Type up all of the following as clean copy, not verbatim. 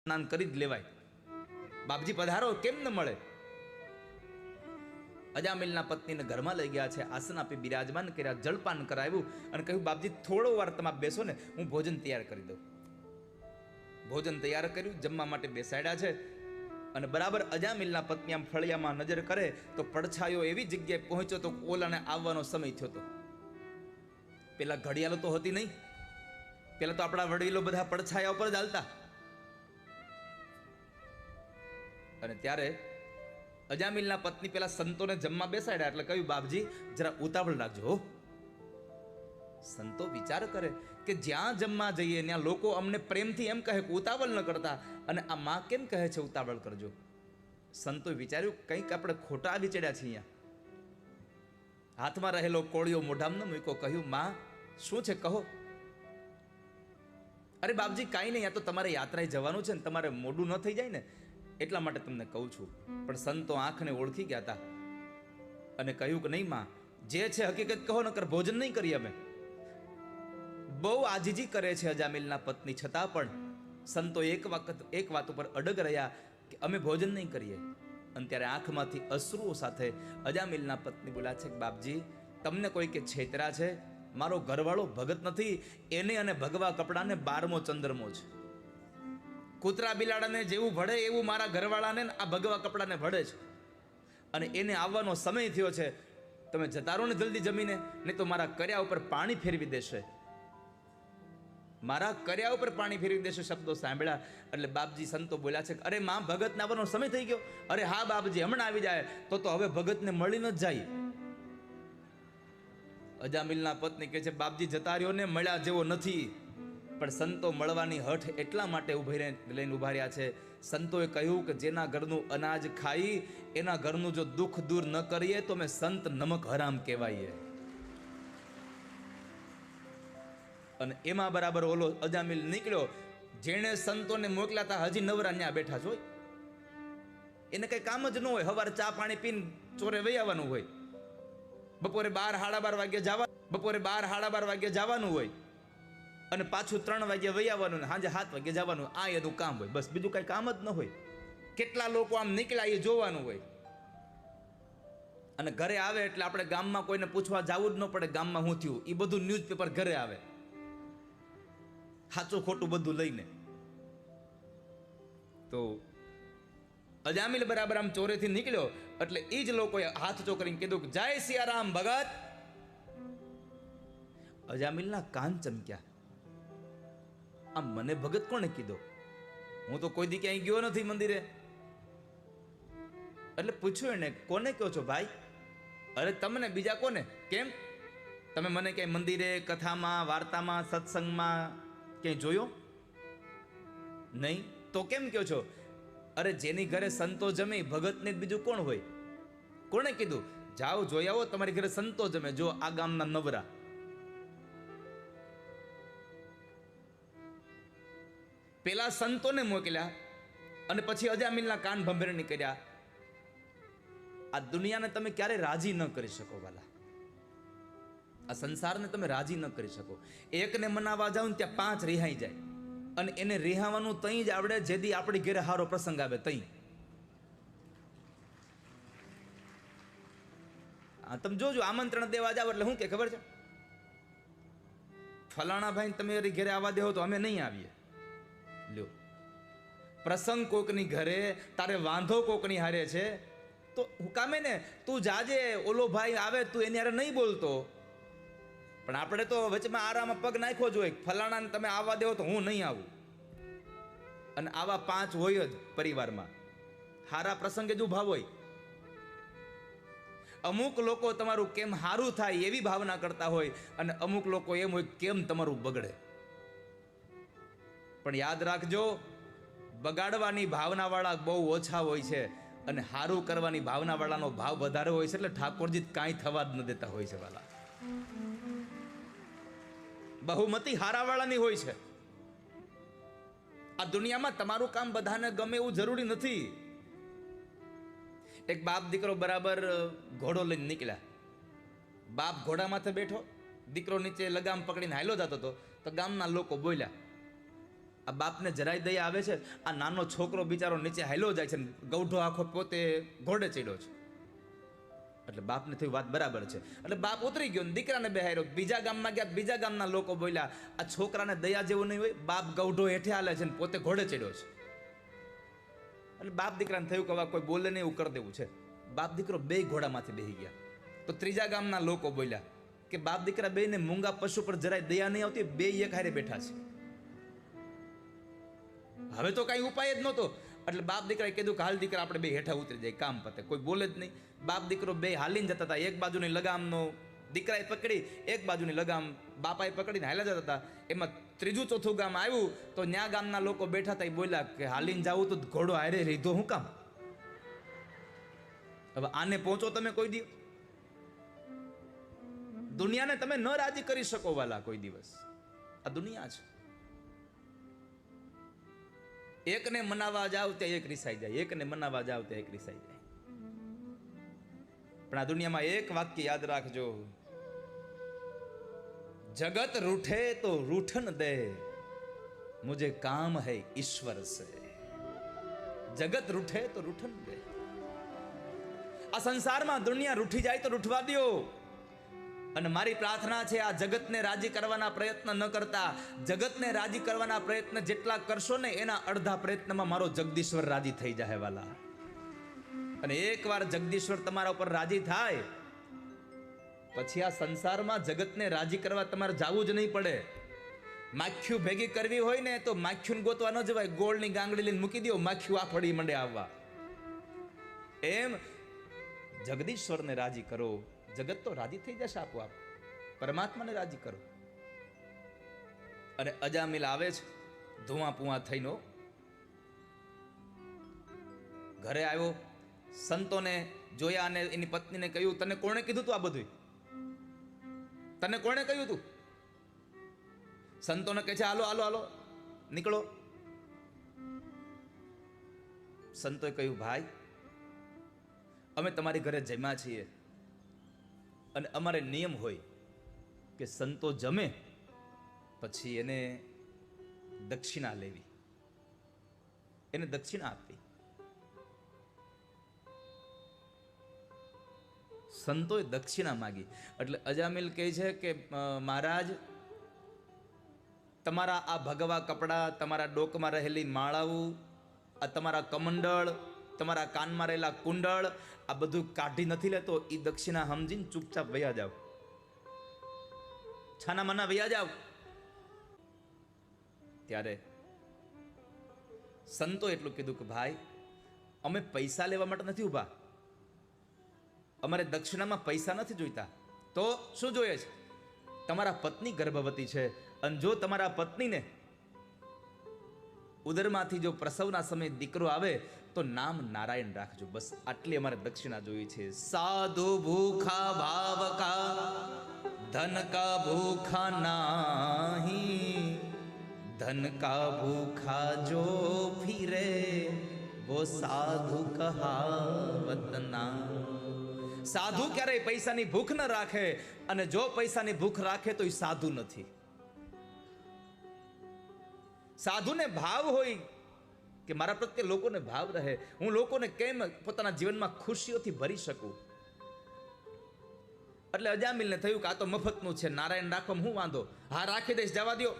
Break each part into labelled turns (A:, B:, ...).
A: સ્નાન કરી જ લેવાય. બાપજી પધારો, કેમ ન મળે? અજામિલના પત્નીને ઘરમાં લઈ ગયા છે, આસન આપી બિરાજમાન કર્યા, જળપાન કરાવ્યું અને કહ્યું, બાપજી થોડો વાર તમે બેસો ને, હું ભોજન તૈયાર કરી દઉં. ભોજન તૈયાર કર્યું, જમવા માટે બેસાડ્યા છે. અને બરાબર અજામિલના પત્ની આમ ફળિયામાં નજર કરે તો પડછાયો એવી જગ્યાએ પહોંચ્યો તો ઓલાને આવવાનો સમય થયો હતો. પેલા ઘડિયાળો તો હતી નહીં, પેલા તો આપણા વડીલો બધા પડછાયા ઉપર જ હાલતા. અને ત્યારે અજામિલના પત્ની પેલા સંતોને જમવા બેસાડ્યા એટલે કહ્યું, બાપજી જરા ઉતાવળ રાખજો. સંતો વિચાર કરે કે જ્યાં જમવા જઈએ ત્યાં લોકો અમને પ્રેમથી એમ કહે કે ઉતાવળ ન કરતા, અને આ માં કેમ કહે છે ઉતાવળ કરજો? સંતોએ વિચાર્યું કંઈક આપણે ખોટા આવી ચડ્યા છીએ. અહીંયા હાથમાં રહેલો કોળિયો મોઢામાં ન મૂક્યો, કહ્યું, માં શું છે કહો. અરે બાપજી કાંઈ નહીં, આ તો તમારે યાત્રાએ જવાનું છે ને તમારે મોડું ન થઈ જાય ને એટલા માટે તમને કહું છું. પણ સંતો આંખને ઓળખી ગયા હતા અને કહ્યું કે નહીં માં, જે છે હકીકત કહો, નકર ભોજન નહીં કરીએ અમે. બહુ આજીજી કરે છે અજામિલના પત્ની, છતાં પણ સંતો એક વાત ઉપર અડગ રહ્યા કે અમે ભોજન નહીં કરીએ. અને ત્યારે આંખમાંથી અશ્રુઓ સાથે અજામિલના પત્ની બોલ્યા છે કે બાપજી તમને કોઈ કે છેતરા છે? મારો ઘરવાળો ભગત નથી, એને અને ભગવા કપડાને 12મો ચંદ્રમો છે. કૂતરા બિલાડાને જેવું ભળે એવું મારા ઘરવાળાને આ ભગવા કપડાને ભળે છે. અને એને આવવાનો સમય થયો છે, તમે જતા રહો ને જલ્દી જમીને, નહીં તો મારા કર્યા ઉપર પાણી ફેરવી દેશે. મારા કર્યા ઉપર પાણી ફેરવી દેશે શબ્દો સાંભળ્યા એટલે બાપજી સંતો બોલ્યા છે, અરે માં ભગતને આવવાનો સમય થઈ ગયો. અરે હા બાપજી હમણાં આવી જાય તો હવે ભગતને મળી ન જાય. અજામિલના પત્ની કહે છે, બાપજી જતા રહ્યો ને, મળ્યા જેવો નથી. પણ સંતો મળવાની હઠ એટલા માટે લઈને ઉભા રહ્યા છે. સંતોએ કહ્યું કે જેના ઘરનું અનાજ ખાઈ એના ઘરનું જો દુઃખ દૂર ન કરીએ તો અમે સંત નમક હરામ કહેવાઈએ. અને એમાં બરાબર ઓલો અજામિલ નીકળ્યો, જેણે સંતોને મોકલ્યા હતા હજી નવરા ન્યા બેઠા જોઈ. એને કઈ કામ જ ન હોય, સવારે ચા પાણી પીને ચોરે વહી આવવાનું હોય. બપોરે 12-12 વાગે જવાનું હોય અને પાછું 3 વાગે વહી આવવાનું, સાંજે 7 વાગે જવાનું. આ એનું કામ હોય, બસ બીજું કઈ કામ જ ન હોય. કેટલા લોકો આમ નીકળ્યા એ જોવાનું હોય. અને ઘરે આવે એટલે આપણે ગામમાં કોઈને પૂછવા જવું જ ન પડે ગામમાં શું થયું, એ બધું ન્યૂઝપેપર ઘરે આવે, સાચું ખોટું બધું લઈને. તો અજામિલ બરાબર આમ ચોરેથી નીકળ્યો એટલે એ જ લોકોએ હાથ ચો કરીને કીધું કે જય સિયારામ ભગત. અજામિલના કાન ચમક્યા. આ મને ભગત કોને કીધો? હું તો કોઈ દી ક્યાંય ગયો નથી મંદિરે. એટલે પૂછ્યું એને, કોને કહો છો ભાઈ? અરે તમને, બીજા કોને? કેમ તમે મને ક્યાંય મંદિરે, કથામાં, વાર્તામાં, સત્સંગમાં ક્યાંય જોયો નહીં? તો કેમ કહો છો? અરે જેની ઘરે સંતો જમે ભગતને બીજું કોણ હોય? કોણે કીધું? જાઓ જોઈ આવો, તમારી ઘરે સંતો જમે, જો આ ગામના નવરા. પેલા સંતોને મોકલ્યા અને પછી અજામિલના કાન ભંભેરણી કર્યા. આ દુનિયાને તમે ક્યારે રાજી ન કરી શકો વાલા. આ સંસારને તમે રાજી ન કરી શકો. એકને મનાવા જાવ ને ત્યાં 5 રિહાઈ જાય. અને એને રિહાવાનું તઈ જ આવડે જેથી આપણી ઘરે હારો પ્રસંગ આવે તઈ. તમે જોજો, આમંત્રણ દેવા જાવ એટલે શું કે ખબર છે? ફલાણા ભાઈ તમે ઘરે આવવા દેવો તો અમે નહીં આવીએ. લ્યો, પ્રસંગ કોકની ઘરે, તારે વાંધો કોકની હારે છે તો હુકામે ને તું જાજે, ઓલો ભાઈ આવે તું એની હારે નહીં બોલતો. પણ આપણે તો વચમાં આરામમાં પગ નાખ્યો જોઈએ, ફલાણાને તમે આવવા દેવો તો હું નહીં આવું. અને આવા 5 હોય જ પરિવારમાં. હારા પ્રસંગે જ ઉભા હોય. અમુક લોકો તમારું કેમ હારું થાય એવી ભાવના કરતા હોય અને અમુક લોકો એમ હોય કેમ તમારું બગડે. પણ યાદ રાખજો, બગાડવાની ભાવનાવાળા બહુ ઓછા હોય છે અને હારું કરવાની ભાવનાવાળાનો ભાવ વધારે હોય છે. એટલે ઠાકોરજી કાંઈ થવા જ ન દેતા હોય છે વાલા. બહુમતી હારાવાળાની હોય છે. આ દુનિયામાં તમારું કામ બધાને ગમે એવું જરૂરી નથી. એક બાપ દીકરો બરાબર ઘોડો લઈને નીકળ્યા. બાપ ઘોડા માથે બેઠો, દીકરો નીચે લગામ પકડીને હાલ્યો જતો હતો. તો ગામના લોકો બોલ્યા, આ બાપને જરાય દયા આવે છે? આ નાનો છોકરો બિચારો નીચે હાલ્યો જાય છે, ગૌઢો આખો પોતે ઘોડે ચડ્યો છે. એટલે બાપને થયું વાત બરાબર છે. એટલે બાપ ઉતરી ગયો, દીકરાને બેહાર્યો. બીજા ગામમાં ગયા, બીજા ગામના લોકો બોલ્યા, આ છોકરાને દયા જેવું નહીં હોય, બાપ ગૌઢો હેઠે હાલે છે ને પોતે ઘોડે ચડ્યો છે. એટલે બાપ દીકરાને થયું કે હવે કોઈ બોલે નહીં એવું કરી દેવું છે. બાપ દીકરો બે ઘોડામાંથી બેહી ગયા. તો ત્રીજા ગામના લોકો બોલ્યા કે બાપ દીકરા બે ને મૂંગા પશુ પર જરાય દયા નહીં આવતી, બે એક હારે બેઠા છે. હવે તો કઈ ઉપાય જ નહોતો. એટલે બાપ દીકરાએ કીધું કે હાલ દીકરા આપણે બે હેઠા ઉતરી જાય, કામ પતે. કોઈ બોલે જ નહીં. બાપ દીકરો બે હાલીને જતા હતા. એક બાજુની લગામનો દીકરાએ પકડી, એક બાજુની લગામ બાપાએ પકડીને હાલ્યા જતા હતા. એમાં ત્રીજું ચોથું ગામ આવ્યું તો ન્યા ગામના લોકો બેઠા હતા. એ બોલ્યા કે હાલીને જાવું તો ઘોડો હારે લીધો હું કામ? હવે આને પહોંચો તમે કોઈ દિવસ? દુનિયાને તમે ન રાજી કરી શકો વાલા કોઈ દિવસ. આ દુનિયા છે. એકને મનાવા જાવ ત્યાં એક રીસાઈ જાય, એકને મનાવા જાવ ત્યાં એક રીસાઈ જાય. પણ આ દુનિયામાં એક વાક્ય યાદ રાખજો, જગત રૂઠે તો રૂઠન દે, મુझे काम है ईश्वर से. જગત રૂઠે તો રૂઠન દે. આ સંસારમાં દુનિયા રૂઠી જાય તો રૂઠવા દો. અને મારી પ્રાર્થના છે આ જગતને રાજી કરવાના પ્રયત્ન ન કરતા, જગતને રાજી કરવાના પ્રયત્ન જેટલા કરશો ને એના અડધા પ્રયત્નમાં મારો જગદીશ્વર રાજી થઈ જાય વાલા. અને એકવાર જગદીશ્વર તમારા ઉપર રાજી થાય પછી આ સંસારમાં જગતને રાજી કરવા તમારે જાવું જ નહીં પડે. માખ્યું ભેગી કરવી હોય ને તો માખ્યું ગોતવા ન જવાય, ગોળની ગાંગડી લઈને મૂકી દો, માખ્યું આ ફળી મંડે આવવા. એમ જગદીશ્વરને રાજી કરો, જગત તો રાજી થઈ જશે આપોઆપ. પરમાત્માને રાજી કરો. અને અજામિલ આવે છે ધુઆ પુઆ થઈને, ઘરે આવ્યો, સંતોને જોયા અને એની પત્નીને કહ્યું, તને કોણે કીધું તું આ બધું? તને કોણે કહ્યું તું? સંતોને કહે છે હાલો હાલો હાલો નીકળો. સંતોએ કહ્યું, ભાઈ અમે તમારી ઘરે જમ્યા છીએ અને અમારે નિયમ હોય કે સંતો જમે પછી એને દક્ષિણા લેવી, એને દક્ષિણા આપવી. સંતોએ દક્ષિણા માગી. એટલે અજામિલ કહે છે કે મહારાજ, તમારા આ ભગવા કપડાં, તમારા ડોકમાં રહેલી માળાઓ, આ તમારા કમંડળ, તમારા કાનમાં રહેલા કુંડળ, આ બધું કાઢી નથી લેતો. એ દક્ષિણા સમજીને ચૂપચાપ વયા જાવ, છાના માના વયા જાવ. ત્યારે સંતો એટલું કીધું કે ભાઈ અમે પૈસા લેવા માટે નથી ઉભા, અમારે દક્ષિણામાં પૈસા નથી જોઈતા. તો શું જોઈએ છે? તમારા પત્ની ગર્ભવતી છે અને જો તમારા પત્નીને ઉદરમાંથી જો પ્રસવના સમયે દીકરો આવે તો નામ નારાયણ રાખજો. બસ આટલી અમારે દક્ષિણા જોઈ છે. સાધુ ભૂખા ભાવ કા ધન કા ભૂખા નાહી, ધન કા ભૂખા જો ફિરે વો સાધુ કહાવત ના. સાધુ ક્યારેય પૈસાની ભૂખ ન રાખે, અને જો પૈસાની ભૂખ રાખે તો એ સાધુ નથી. સાધુને ભાવ હોય કે મારા પ્રત્યે લોકોને ભાવ રહે, હું લોકોને કેમ પોતાના જીવનમાં ખુશીઓથી ભરી શકું. એટલે અજામિલને થયું કે આ તો મફતનું છે, નારાયણ રાખવામાં હું વાંધો? હા રાખી દઈશ, જવા દો.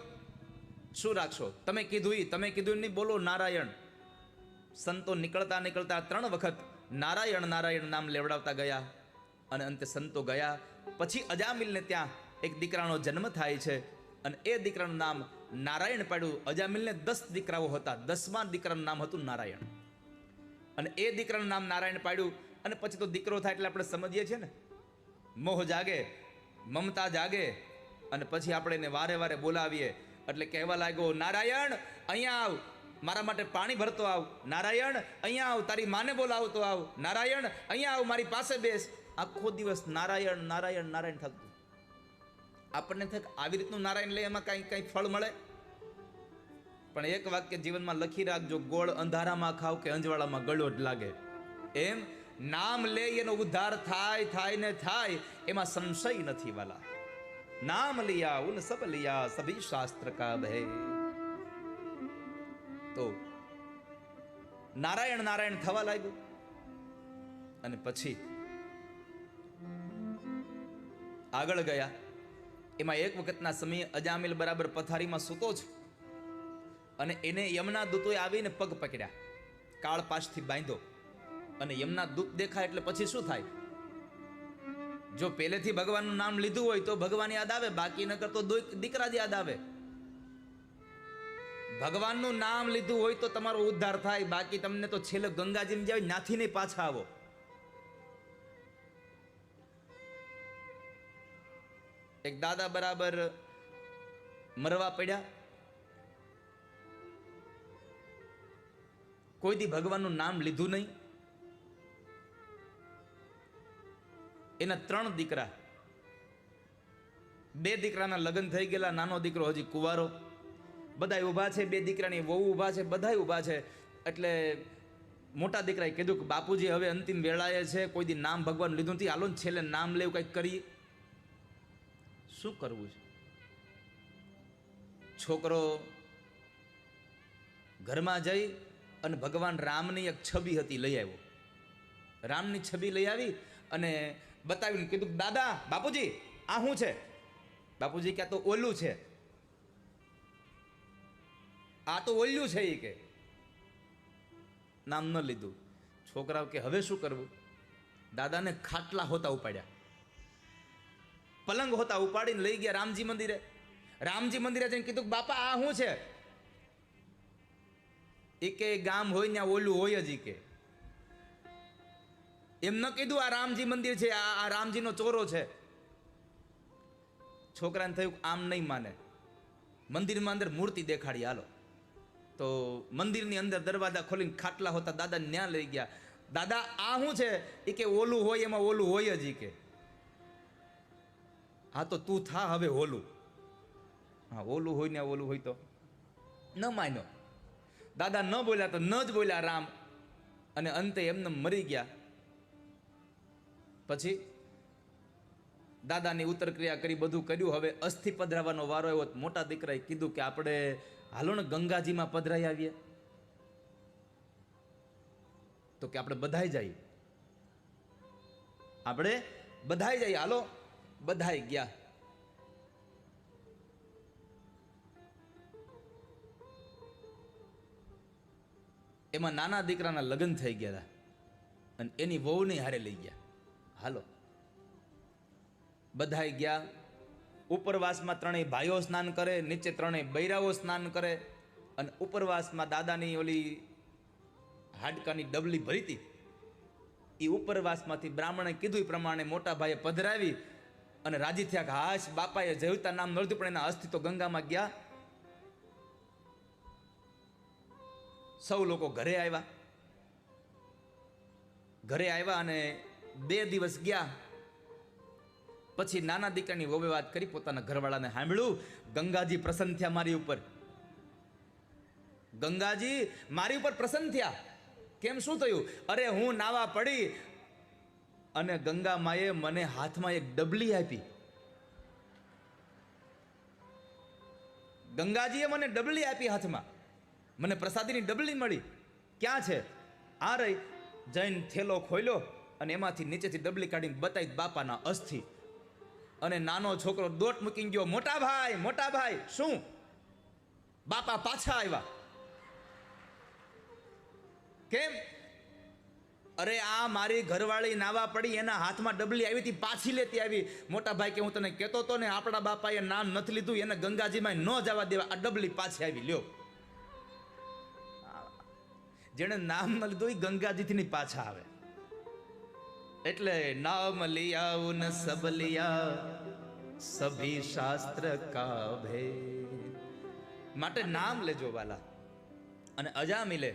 A: શું રાખશો? તમે કીધું નહીં, બોલો નારાયણ. સંતો નીકળતા નીકળતા 3 વખત નારાયણ નારાયણ નામ લેવડાવતા ગયા અને અંતે સંતો ગયા. પછી અજામિલને ત્યાં એક દીકરાનો જન્મ થાય છે અને એ દીકરાનું નામ નારાયણ પાડ્યું. અજામિલને 10 દીકરાઓ હતા, 10મા દીકરાનું નામ હતું નારાયણ. અને એ દીકરાનું નામ નારાયણ પાડ્યું. અને પછી તો દીકરો થાય એટલે આપણે સમજીએ છીએ ને, મોહ જાગે, મમતા જાગે, અને પછી આપણે એને વારે વારે બોલાવીએ. એટલે કહેવા લાગ્યો, નારાયણ અહીંયા આવ, મારા માટે પાણી ભરતો આવ. નારાયણ અહીંયા આવ, તારી માને બોલાવતો આવ. નારાયણ અહીંયા આવ, મારી પાસે બેસ. આખો દિવસ નારાયણ નારાયણ નારાયણ થતું. આપણને થાય આવી રીતનું નારાયણ લે એમાં કઈ ફળ મળે? પણ એક વાક્ય જીવનમાં લખી રાખજો, ગોળ અંધારામાં ખાવ કે અંજવાળામાં ગળો જ લાગે. એમ નામ લે એનો ઉદ્ધાર થાય ને થાય, એમાં સંશય નથી વાલા. નામ લિયા ઉન સબ લિયા, સભી શાસ્ત્ર કા ભય. તો નારાયણ નારાયણ થવા લાગ્યું. અને પછી આગળ ગયા. એમાં એક વખતના સમયે અજામિલ બરાબર પથારીમાં સૂતો છે અને એને યમના દૂતોએ આવીને પગ પકડ્યા, કાળ પાશથી બાંધ્યો. અને યમના દૂત દેખાય એટલે પછી શું થાય? જો પહેલેથી ભગવાનનું નામ લીધું હોય તો ભગવાન યાદ આવે, બાકી ન કરતો દીકરા જ યાદ આવે. ભગવાનનું નામ લીધું હોય તો તમારો ઉદ્ધાર થાય, બાકી તમને તો છેલ્લે ગંગાજીમાં જાવ નાથી નહીં પાછા આવો. એક દાદા બરાબર મરવા પડ્યા. કોઈ દી ભગવાનનું નામ લીધું નહીં. એના 3 દીકરા, 2 દીકરાના લગ્ન થઈ ગયેલા, નાનો દીકરો હજી કુંવારો. બધા ઊભા છે, 2 દીકરાની વહુ ઊભા છે, બધા ઊભા છે. એટલે મોટા દીકરાએ કીધું કે બાપુજી હવે અંતિમ વેળાએ છે, કોઈ દી નામ ભગવાન લીધું નથી, હાલો ને છેલ્લે નામ લેવું, કંઈક કરીએ. શું કરવું છે? છોકરો ઘરમાં જઈ અને ભગવાન રામની એક છબી હતી લઈ આવ્યો. રામની છબી લઈ આવી અને બતાવીને કીધું, દાદા બાપુજી આ શું છે? બાપુજી ક્યાં તો ઓલું છે, આ તો ઓલ્યું છે. એ કે નામ ન લીધું. છોકરાઓ કે હવે શું કરવું? દાદાને ખાટલા હોતા ઉપાડ્યા, પલંગ હોતા ઉપાડીને લઈ ગયા રામજી મંદિરે. રામજી મંદિરે જઈને કીધું, બાપા આ શું છે? એ કે ગામ હોય ને ઓલું હોય જ. કે એમ ન કીધું આ રામજી મંદિર છે, આ રામજીનો ચોરો છે. છોકરાને થયું આમ નહીં માને, મંદિરમાં અંદર મૂર્તિ દેખાડી, હાલો. તો મંદિરની અંદર દરવાજા ખોલીને ખાટલા હોતા દાદા ન્યા લઈ ગયા. દાદા આ શું છે? એ કે ઓલું હોય એમાં ઓલું હોય જ. કે હા તો તું થા હવે ઓલું. હા ઓલું હોય ને ઓલું હોય તો ન માન્યો. દાદા ન બોલ્યા તો ન જ બોલ્યા રામ. અને અંતે એમને મરી ગયા. પછી દાદાની ઉત્તર ક્રિયા કરી, બધું કર્યું. હવે અસ્થિ પધરાવવાનો વારો આવ્યો. મોટા દીકરાએ કીધું કે આપણે હાલો ને ગંગાજીમાં પધરાઈ આવીએ. તો કે આપણે બધાય જઈએ, આપણે બધાય જઈએ, હાલો. બધાય ગયા. એમાં નાના દીકરાના લગ્ન થઈ ગયા હતા અને એની વહુને હારે લઈ ગયા. હાલો બધાય ગયા. ઉપરવાસમાં 3 ભાઈઓ સ્નાન કરે, નીચે 3 બૈરાઓ સ્નાન કરે. અને ઉપરવાસમાં દાદાની ઓલી હાડકાની ડબલી ભરી હતી. એ ઉપરવાસમાંથી બ્રાહ્મણે કીધું એ પ્રમાણે મોટા ભાઈએ પધરાવી અને રાજી થયા કે હાશ બાપાએ જેવતા નામ નડતું, પણ એના અસ્થિ તો ગંગામાં ગયા. સૌ લોકો ઘરે આવ્યા. ઘરે આવ્યા અને 2 દિવસ ગયા. પછી નાના દીકરાની વહુએ વાત કરી, પોતાના ઘરવાળાને સાંભળ્યું, ગંગાજી પ્રસન્ન થયા મારી ઉપર. ગંગાજી મારી ઉપર પ્રસન્ન થયા. કેમ, શું થયું? અરે હું નાવા પડી અને ગંગા માએ મને હાથમાં એક ડબલી આપી. ગંગાજીએ મને ડબલી આપી હાથમાં, મને પ્રસાદીની ડબલી મળી. ક્યાં છે? આ રહી. જઈને થેલો ખોલ્યો અને એમાંથી નીચેથી ડબલી કાઢીને બતાવી બાપાના અસ્થિ. અને નાનો છોકરો દોટ મૂકી ગયો, મોટા ભાઈ શું? બાપા પાછા આવ્યા. કેમ? અરે આ મારી ઘરવાળી નાવા પડી, એના હાથમાં ડબલી આવી હતી, પાછી લેતી આવી. મોટા ભાઈ કે હું તને કહેતો હતો ને, આપણા બાપાએ નામ નથી લીધું, એને ગંગાજીમાં ન જવા દેવા, આ ડબલી પાછી આવી. લ્યો, જેને નામ ન લીધું એ ગંગાજીથી ની પાછા આવે. એટલે નામ લિયા ન સબ લિયા, સભી શાસ્ત્ર કા ભેદ. માટે નામ લેજો વાલા. અને અજામિલે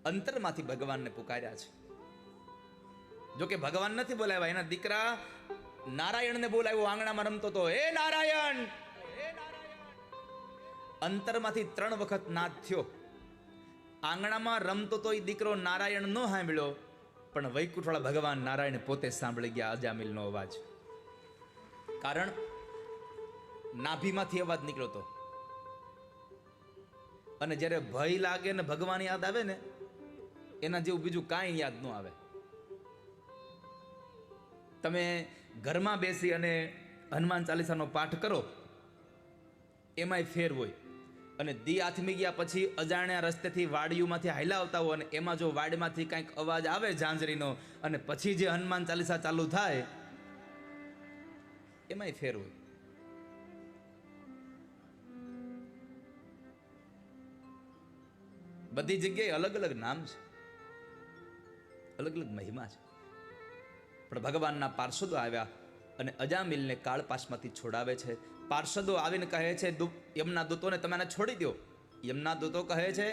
A: અંતરમાંથી ભગવાનને પુકાર્યા છે. જોકે ભગવાન નથી બોલાવ્યા, એના દીકરા નારાયણને બોલાવ્યો. આંગણામાં રમતો તો, હે નારાયણ. અંતરમાંથી 3 વખત નાદ થયો. આંગણામાં રમતો તો એ દીકરો નારાયણ નો સાંભળ્યો, પણ વૈકુંઠવાળા ભગવાન નારાયણ પોતે સાંભળી ગયા અજામિલનો અવાજ. કારણ નાભીમાંથી અવાજ નીકળ્યો હતો. અને જ્યારે ભય લાગે ને ભગવાન યાદ આવે ને, એના જેવું બીજું કાંઈ યાદ ન આવે. તમે ઘરમાં બેસી અને હનુમાન ચાલીસાનો પાઠ કરો, એમાંય ફેર હોય. અને દી આથમી ગયા પછી અજાણ્યા રસ્તેથી વાડીઓમાંથી હાલ્યા આવતા હોય, અને એમાં જો વાડીમાંથી કંઈક અવાજ આવે ઝાંઝરીનો, અને પછી જે હનુમાન ચાલીસા ચાલુ થાય, એમાંય ફેર હોય. બધી જગ્યાએ અલગ અલગ નામ છે, અલગ અલગ મહિમા છે. પણ ભગવાનના પાર્ષદો આવ્યા અને અજામિલને કાળપાશમાંથી છોડાવે છે. પાર્ષદો આવીને કહે છે યમના દૂતોને, તમે આને છોડી દો. યમના દૂતો કહે છે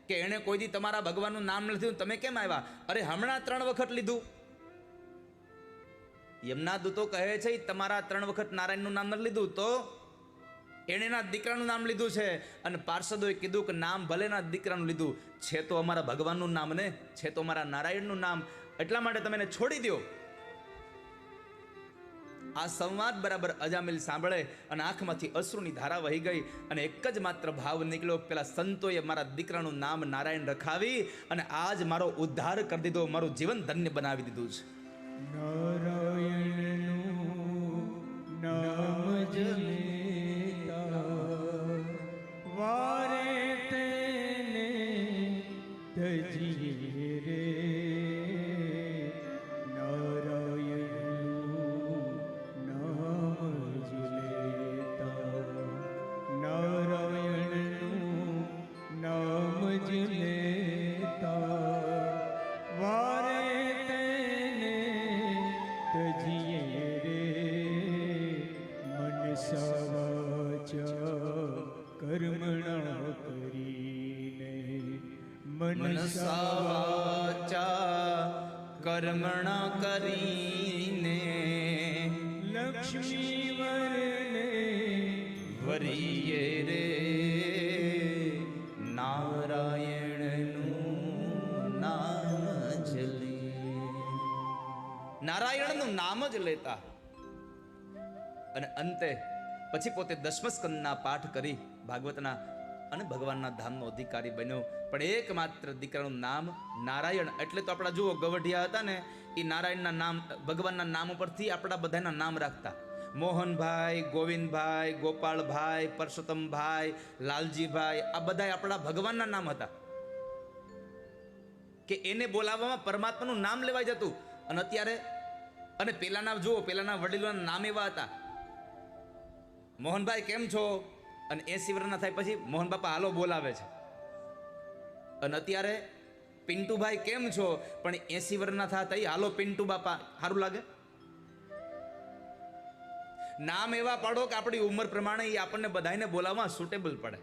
A: કે એણે કોઈ દી તમારા ભગવાનનું નામ નથી લીધું, તમે કેમ આવ્યા? અરે હમણાં 3 વખત લીધું. યમના દૂતો કહે છે તમારા 3 વખત નારાયણનું નામ નથી લીધું, તો એણે એના દીકરાનું નામ લીધું છે. અને પાર્ષદોએ કીધું કે નામ ભલે એના દીકરાનું લીધું છે, તો અમારા ભગવાનનું નામ ને છે, તો અમારા નારાયણનું નામ, એટલા માટે તમે એને છોડી દો. આ સંવાદ બરાબર અજામિલ સાંભળે અને આંખમાંથી અશ્રુની ધારા વહી ગઈ, અને એક જ માત્ર ભાવ નીકળ્યો, પેલા સંતોએ મારા દીકરાનું નામ નારાયણ રખાવી અને આજ મારો ઉદ્ધાર કરી દીધો, મારું જીવન ધન્ય બનાવી દીધું છે.
B: નારાયણનું નામ જપતા વારે તેને તજીએ રે. નારાયણનું નામ જ લેતા, નારાયણનું નામ જ લેતા વારે તેને તજીએ રે. મનસા વાચા કર્મણા કરીને,
A: મનસા વાચા કર્મણા કરીને
B: લક્ષ્મી વરને
A: વરીએ રે. નારાયણનું નામ જ લે, નારાયણનું નામ જ લેતા. અને અંતે પછી પોતે 10મ સ્કંદના પાઠ કરી ભાગવતના અને ભગવાનના ધામનો અધિકારી બન્યો. પણ એકમાત્ર દીકરાનું નામ નારાયણ. એટલે તો આપણા જુઓ ગવઢિયા હતા ને, એ નારાયણના નામ, ભગવાનના નામ ઉપરથી આપણા બધાના નામ રાખતા. મોહનભાઈ, ગોવિંદભાઈ, ગોપાળભાઈ, પરસોત્તમભાઈ, લાલજીભાઈ, આ બધા આપણા ભગવાનના નામ હતા. કે એને બોલાવવામાં પરમાત્માનું નામ લેવાઈ જતું. અને અત્યારે, અને પેલાના જુઓ, પેલાના વડીલોના નામ એવા હતા. મોહનભાઈ કેમ છો? અને 80 વર્ષના થાય પછી મોહન બાપા હાલો બોલાવે છે. અને અત્યારે પિન્ટુભાઈ કેમ છો? પણ 80 વર્ષના થતા હાલો પિન્ટુ બાપા, સારું લાગે? નામ એવા પાડો કે આપણી ઉંમર પ્રમાણે એ આપણને બધાને બોલાવવા સુટેબલ પડે.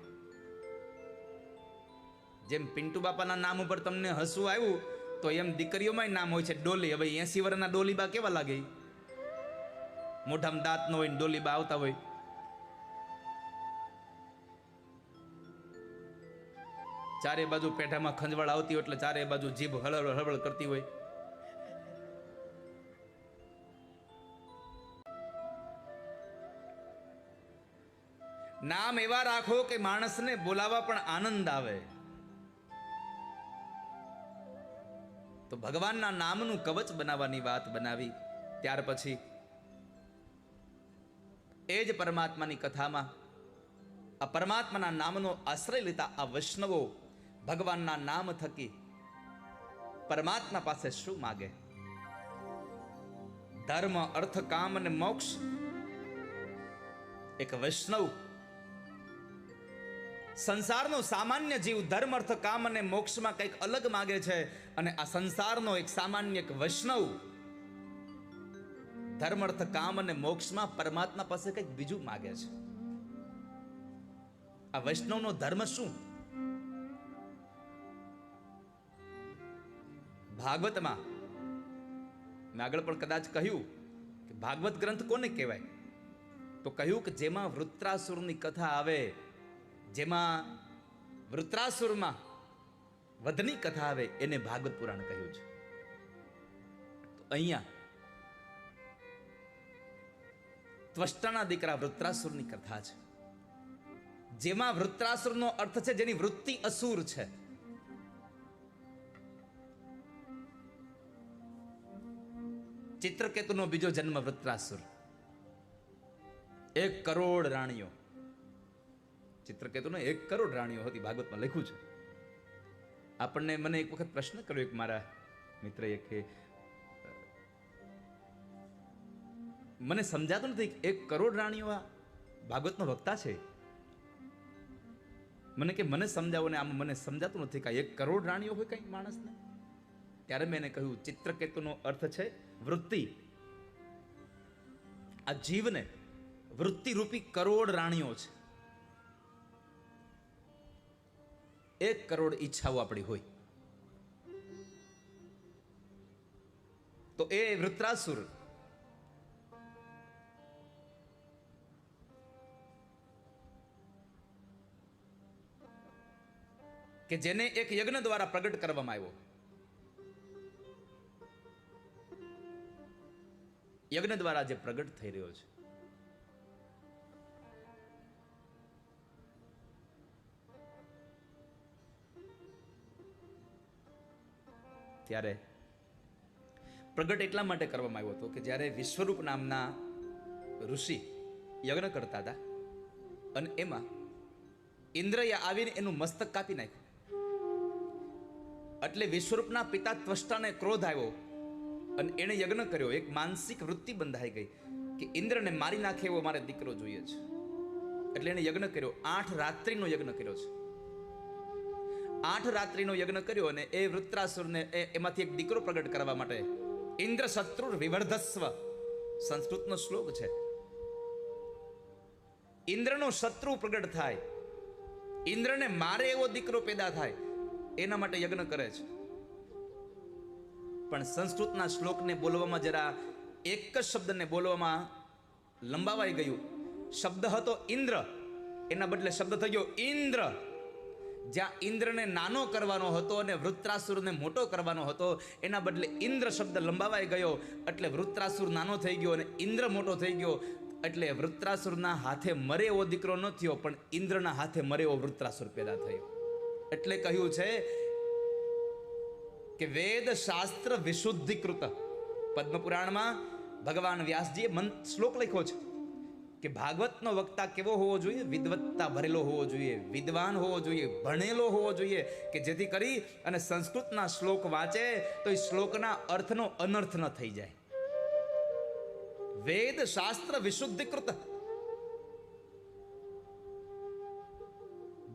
A: જેમ પિન્ટુ બાપાના નામ ઉપર તમને હસવું આવ્યું, તો એમ દીકરીઓમાં નામ હોય છે ડોલી. હવે 80 વર્ષના ડોલીબા કેવા લાગે? મોઢામાં દાંત ન હોય ને ડોલીબા આવતા હોય. ચારે બાજુ પેઢામાં ખંજવાળ આવતી હોય, એટલે ચારે બાજુ જીભ હળવળ હળવળ કરતી હોય. નામ એવા રાખો કે માણસને બોલાવા પણ આનંદ આવે. તો ભગવાનના નામનું કવચ બનાવવાની વાત બનાવી. ત્યાર પછી એ જ પરમાત્માની કથામાં આ પરમાત્માના નામનો આશ્રય લેતા આ વૈષ્ણવો ભગવાનના નામ થકી પરમાત્મા પાસે શું માગે? ધર્મ, અર્થ, કામ અને મોક્ષ. એક વૈષ્ણવ સંસારનો સામાન્ય જીવ ધર્મ, અર્થ, કામ અને મોક્ષમાં કંઈક અલગ માગે છે, અને આ સંસારનો એક સામાન્ય એક વૈષ્ણવ ધર્મ, અર્થ, કામ અને મોક્ષમાં પરમાત્મા પાસે કંઈક બીજું માગે છે. આ વૈષ્ણવનો ધર્મ શું? ભાગવતમાં મેં આગળ પણ કદાચ કહ્યું કે ભાગવત ગ્રંથ કોને કહેવાય? તો કહ્યું કે જેમાં વૃત્રાસુરની કથા આવે, જેમાં વૃત્રાસુરમાં વધની કથા આવે, એને ભાગવત પુરાણ કહ્યું છે. તો અહીંયા ત્વષ્ટાના દીકરા વૃત્રાસુરની કથા છે. જેમાં વૃત્રાસુરનો અર્થ છે જેની વૃત્તિ અસુર છે. ચિત્રકેતુનો બીજો જન્મ વૃત્રાસુર. 1 કરોડ રાણીઓ. ચિત્રકેતુને 1 કરોડ રાણીઓ હતી, ભાગવતમાં લખ્યું છે. આપણને મને એક વખત પ્રશ્ન કર્યો એક મારા મિત્રએ કે મને સમજાતું નથી 1 કરોડ રાણીઓ આ ભાગવતનો વક્તા છે. મને કે મને સમજાવો ને આમ મને સમજાતું નથી કે 1 કરોડ રાણીઓ હોય કઈ માણસને. ત્યારે મેં એને કહ્યું ચિત્રકેતુનો અર્થ છે વૃત્તિ. આ જીવને વૃત્તિ રૂપી કરોડ રાણીઓ છે. 1 કરોડ ઈચ્છાઓ આપણી હોય તો એ વૃત્રાસુર કે જેને એક યજ્ઞ દ્વારા પ્રગટ કરવામાં આવ્યો. યજ્ઞ દ્વારા જે પ્રગટ થઈ રહ્યો છે ત્યારે પ્રગટ એટલા માટે કરવામાં આવ્યો હતો કે જ્યારે વિશ્વરૂપ નામના ઋષિ યજ્ઞ કરતા હતા અને એમાં ઇન્દ્રએ આવીને એનું મસ્તક કાપી નાખ્યું. એટલે વિશ્વરૂપના પિતા ત્વષ્ટાને ક્રોધ આવ્યો અને એણે યજ્ઞ કર્યો. એક માનસિક વૃત્તિ બંધાઈ ગઈ કે ઇન્દ્રને મારી નાખે એવો મારે દીકરો જોઈએ છે. એટલે એણે યજ્ઞ કર્યો. 8 રાત્રિનો યજ્ઞ કર્યો છે. 8 રાત્રિનો યજ્ઞ કર્યો અને એ વૃત્રાસુરને એમાંથી એક દીકરો પ્રગટ કરવા માટે ઇન્દ્ર શત્રુર વિવર્ધસ્વ સંસ્કૃતનો શ્લોક છે. ઇન્દ્રનો શત્રુ પ્રગટ થાય, ઇન્દ્રને મારે એવો દીકરો પેદા થાય એના માટે યજ્ઞ કરે છે. પણ સંસ્કૃતના શ્લોકને બોલવામાં જરા એક જ શબ્દને બોલવામાં લંબાવાઈ ગયું. શબ્દ હતો ઇન્દ્ર, એના બદલે શબ્દ થઈ ગયો ઇન્દ્ર. જ્યાં ઇન્દ્રને નાનો કરવાનો હતો અને વૃત્રાસુરને મોટો કરવાનો હતો એના બદલે ઇન્દ્ર શબ્દ લંબાવાઈ ગયો. એટલે વૃત્રાસુર નાનો થઈ ગયો અને ઇન્દ્ર મોટો થઈ ગયો. એટલે વૃત્રાસુરના હાથે મરે એવો દીકરો ન થયો, પણ ઇન્દ્રના હાથે મરે એવો વૃત્રાસુર પેદા થયો. એટલે કહ્યું છે કે વેદ શાસ્ત્ર વિશુદ્ધિકૃત. પદ્મપુરાણમાં ભગવાન વ્યાસજીએ શ્લોક લખ્યો છે કે ભાગવતનો વક્તા કેવો હોવો જોઈએ? વિદ્વત્તા ભરેલો હોવો જોઈએ, વિદ્વાન હોવો જોઈએ, ભણેલો હોવો જોઈએ, કે જેથી કરી અને સંસ્કૃતના શ્લોક વાંચે તો એ શ્લોકના અર્થનો અનર્થ ન થઈ જાય. વેદ શાસ્ત્ર વિશુદ્ધિકૃત.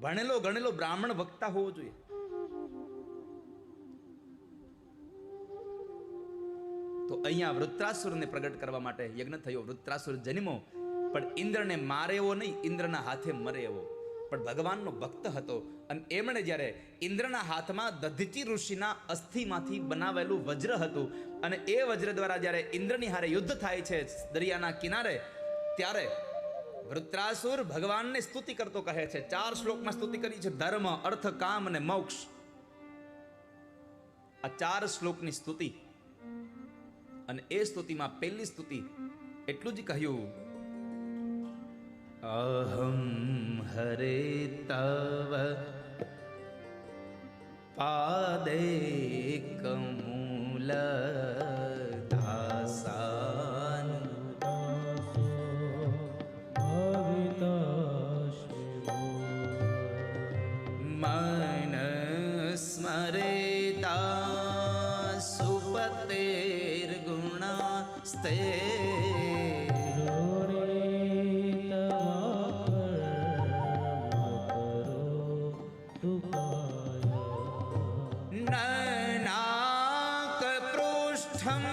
A: ભણેલો ગણેલો બ્રાહ્મણ વક્તા હોવો જોઈએ. તો અહીંયા વૃત્રાસુરને પ્રગટ કરવા માટે યજ્ઞ થયો. વૃત્રાસુર જન્મો, પણ ઇન્દ્રને મારે એવો નહીં, ઇન્દ્રના હાથે મરે એવો. પણ ભગવાનનો ભક્ત હતો અને એમણે જ્યારે ઇન્દ્રના હાથમાં દધીચી ઋષિના અસ્થિમાંથી બનાવેલું વજ્ર હતું અને એ વજ્ર દ્વારા જ્યારે ઇન્દ્રની હારે યુદ્ધ થાય છે દરિયાના કિનારે, ત્યારે વૃત્રાસુર ભગવાનને સ્તુતિ કરતો કહે છે. 4 શ્લોકમાં સ્તુતિ કરી છે. ધર્મ, અર્થ, કામ અને મોક્ષ. આ 4 શ્લોકની સ્તુતિ. અને એ સ્તુતિમાં પહેલી સ્તુતિ એટલું જ કહ્યું, અહમ હરે તવ પાદે કમૂલ દાસાન મન સ્મરેતા સુપતેર ગુણા સ્તે નનાક પૃષ્ઠમ